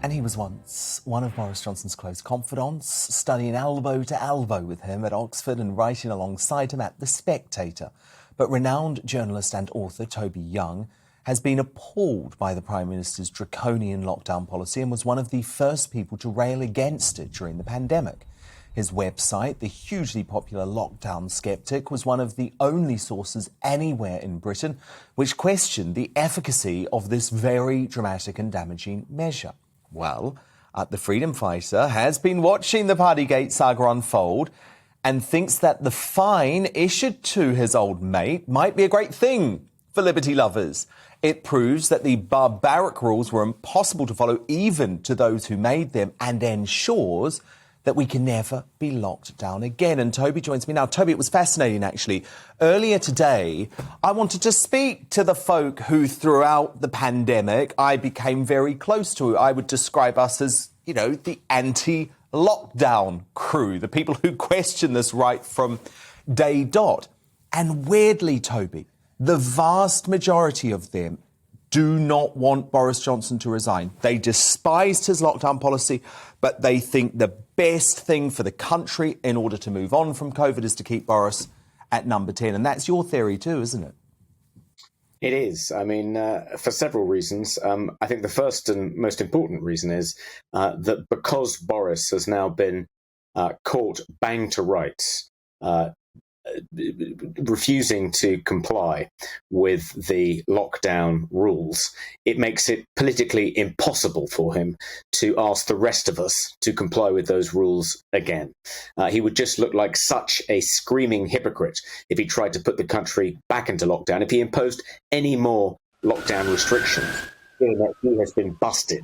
And he was once one of Boris Johnson's close confidants, studying elbow to elbow with him at Oxford and writing alongside him at The Spectator. But renowned journalist and author Toby Young has been appalled by the Prime Minister's draconian lockdown policy and was one of the first people to rail against it during the pandemic. His website, the hugely popular Lockdown Skeptic, was one of the only sources anywhere in Britain which questioned the efficacy of this very dramatic and damaging measure. Well, the freedom fighter has been watching the Partygate saga unfold and thinks that the fine issued to his old mate might be a great thing for liberty lovers. It proves that the barbaric rules were impossible to follow even to those who made them, and ensures that we can never be locked down again. And Toby joins me now. Toby, it was fascinating, actually. Earlier today, I wanted to speak to the folk who, throughout the pandemic, I became very close to. I would describe us as, the anti-lockdown crew, the people who question this right from day dot. And weirdly, Toby, the vast majority of them do not want Boris Johnson to resign. They despised his lockdown policy, but they think the best thing for the country in order to move on from COVID is to keep Boris at number 10. And that's your theory too, isn't it? It is. I mean, for several reasons. I think the first and most important reason is that because Boris has now been caught bang to rights, refusing to comply with the lockdown rules, it makes it politically impossible for him to ask the rest of us to comply with those rules again. He would just look like such a screaming hypocrite if he tried to put the country back into lockdown, if he imposed any more lockdown restrictions. He has been busted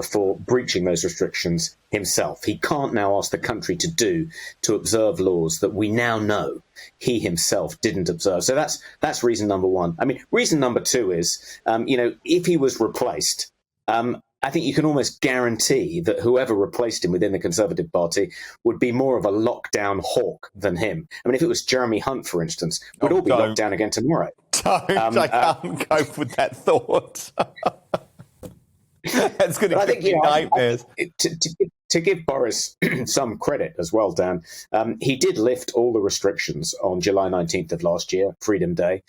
for breaching those restrictions himself. He can't now ask the country to observe laws that we now know he himself didn't observe. So that's reason number one. I mean, reason number two is, if he was replaced, I think you can almost guarantee that whoever replaced him within the Conservative Party would be more of a lockdown hawk than him. I mean, if it was Jeremy Hunt, for instance, we'd all be locked down again tomorrow. I can't cope with that thought. That's going to give you nightmares. To give Boris some credit as well, Dan, he did lift all the restrictions on July 19th of last year, Freedom Day,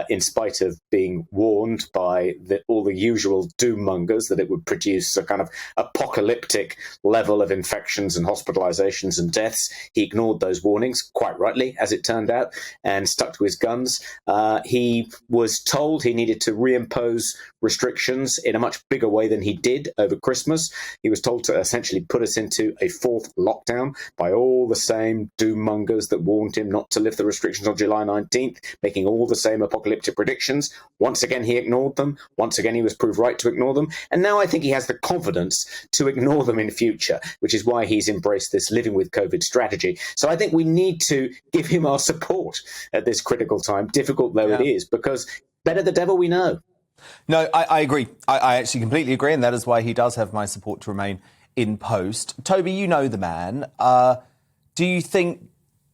in spite of being warned by all the usual doom mongers that it would produce a kind of apocalyptic level of infections and hospitalizations and deaths. He ignored those warnings, quite rightly, as it turned out, and stuck to his guns. He was told he needed to reimpose restrictions in a much bigger way than he did over Christmas. He was told to essentially put us into a fourth lockdown by all the same doom mongers that warned him not to lift the restrictions on July 19th, making all the same apocalyptic predictions. Once again, he ignored them. Once again, he was proved right to ignore them. And now I think he has the confidence to ignore them in future, which is why he's embraced this living with COVID strategy. So I think we need to give him our support at this critical time, difficult though it is, because better the devil we know. No, I agree. I actually completely agree, and that is why he does have my support to remain in post. Toby, you know the man. Do you think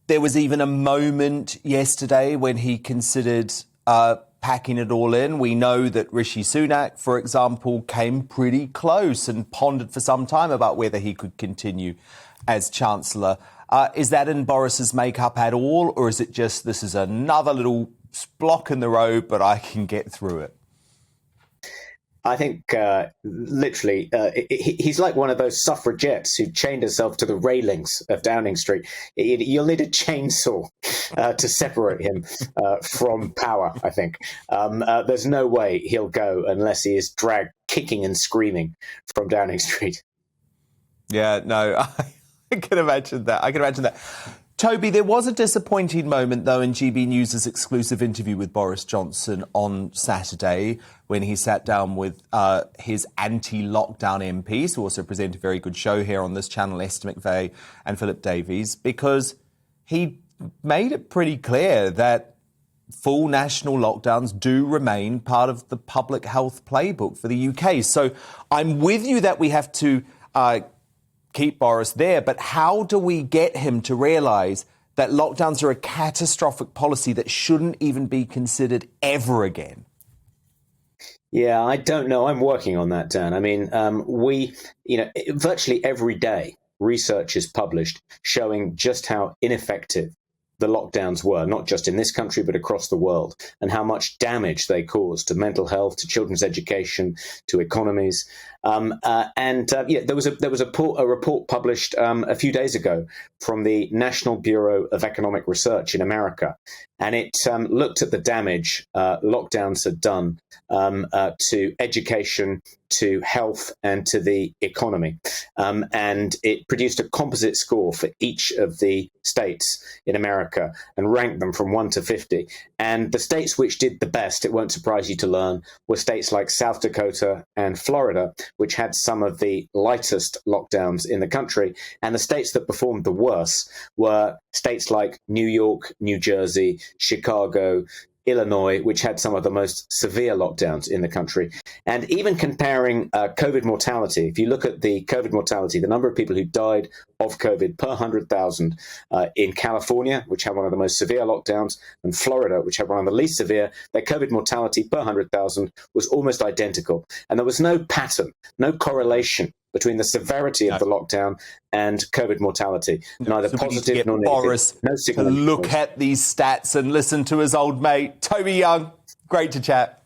there was even a moment yesterday when he considered packing it all in? We know that Rishi Sunak, for example, came pretty close and pondered for some time about whether he could continue as Chancellor. Is that in Boris's makeup at all, or is it just this is another little block in the road, but I can get through it? I think literally he's like one of those suffragettes who chained herself to the railings of Downing Street. You'll need a chainsaw to separate him from power, I think. There's no way he'll go unless he is dragged kicking and screaming from Downing Street. Yeah, no, I can imagine that. Toby, there was a disappointing moment, though, in GBNews' exclusive interview with Boris Johnson on Saturday when he sat down with his anti-lockdown MPs, who also present a very good show here on this channel, Esther McVeigh and Philip Davies, because he made it pretty clear that full national lockdowns do remain part of the public health playbook for the UK. So I'm with you that we have to keep Boris there, but how do we get him to realise that lockdowns are a catastrophic policy that shouldn't even be considered ever again? Yeah, I don't know. I'm working on that, Dan. I mean, virtually every day, research is published showing just how ineffective the lockdowns were, not just in this country, but across the world, and how much damage they caused to mental health, to children's education, to economies. There was a report published a few days ago from the National Bureau of Economic Research in America, and it looked at the damage lockdowns had done to education, to health, and to the economy. And it produced a composite score for each of the states in America and ranked them from 1 to 50. And the states which did the best, it won't surprise you to learn, were states like South Dakota and Florida, which had some of the lightest lockdowns in the country. And the states that performed the worst were states like New York, New Jersey, Chicago, Illinois, which had some of the most severe lockdowns in the country. And even comparing COVID mortality, if you look at the COVID mortality, the number of people who died of COVID per 100,000 in California, which had one of the most severe lockdowns, and Florida, which had one of the least severe, their COVID mortality per 100,000 was almost identical. And there was no pattern, no correlation between the severity of the lockdown and COVID mortality, neither positive nor negative. Boris no signal. to look at these stats and listen to his old mate, Toby Young. Great to chat.